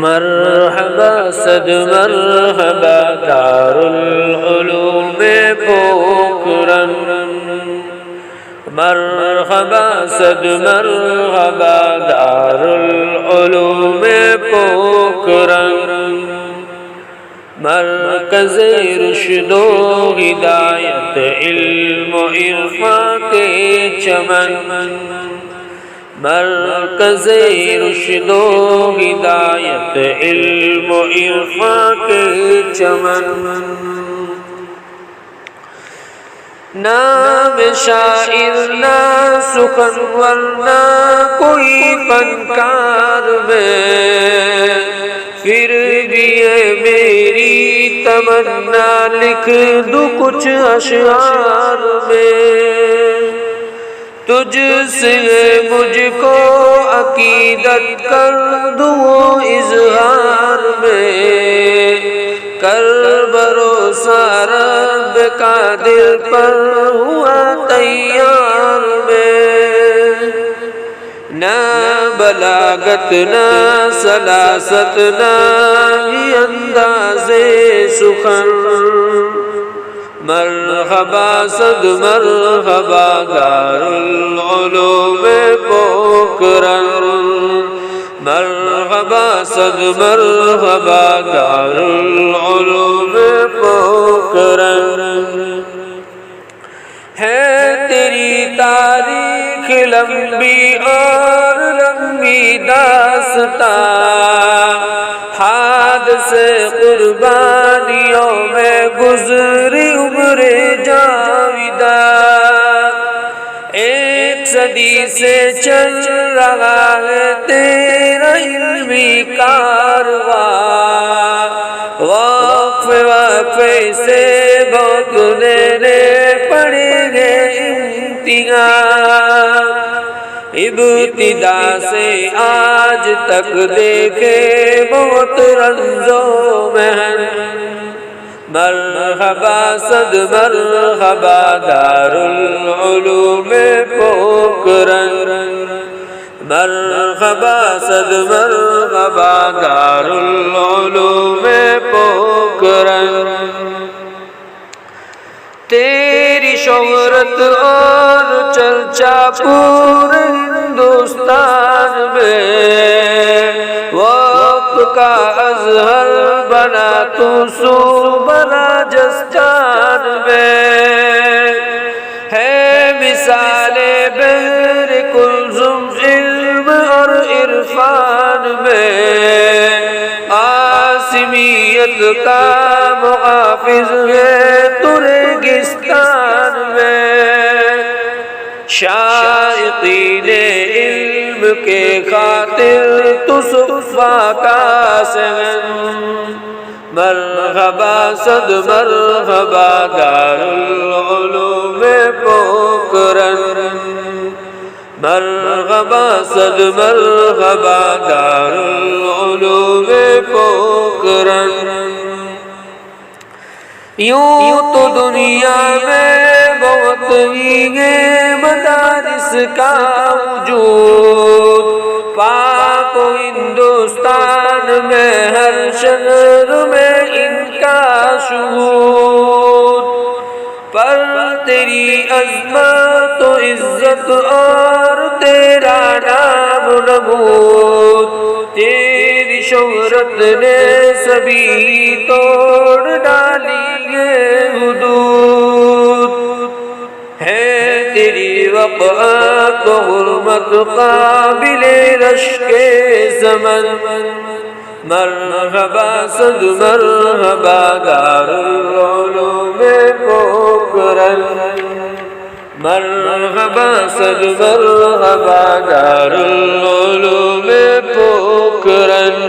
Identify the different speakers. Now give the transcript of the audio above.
Speaker 1: مرحبا صد مرحبا دار العلوم پوکھرن، مرحبا صد مرحبا دار العلوم پوکھرن، مرکز رشد و ہدایت علم و عرفان کے چمن، مرکز رشد و ہدایت علم و عرفان کے چمن، نام شاعر نہ سخنور نہ کوئی فنکار میں، پھر بھی ہے میری تمنا لکھ دوں کچھ اشعار میں، تجھ سے مجھ کو عقیدت کر دوں اظہار میں، کر بھروسہ رب کا دل پر ہوا تیار میں، نہ بلاغت نہ سلاست نہ ہی انداز سخن، مرحبا صد مرحبا دار العلوم پوکھرن، مرحبا صد مرحبا دار العلوم پوکھرن، ہے تیری تاریخ لمبی اور لمبی داستان، حادثے قربانیوں میں گزری عمر جاویداں، ایک صدی سے چل رہا ہے تیرا علمی کارواں، وقفے وقفے سے بہت لینے پڑیں گے امتحان، ابتدا سے آج تک دیکھے بہت رنج و محن، مرحبا صد مرحبا دار العلوم پوکھرن، مرحبا صد مرحبا دار العلوم پوکھرن، تیری شہرت اور چرچا پورے ہندوستان میں، وقت کا اظہر بنا تو صوبہ راجستھان میں، ہے مثال بحر کلثم علم اور عرفان میں، عاصمیت کا محافظ ہے تو ریگستان میں، شائقین علم کے خاطر تو صفا کا صحن، مرحبا صد مرحبا دار العلوم پوکھرن، مرحبا صد مرحبا دار العلوم پوکھرن، یوں تو دنیا میں بہت ہی ہے مدارس کا وجود، پاک و ہندوستان میں ہر شہر میں ان کا شہود، پر تیری عظمت و عزت اور تیرا نام نمود، تیری شہرت نے سبھی توڑ ڈالی حدود، ہے تیری وقعت و حرمت قابل رشک زمن، مرحبا صد مرحبا دار العلوم پوکھرن، مرحبا صد مرحبا دار العلوم پوکھرن۔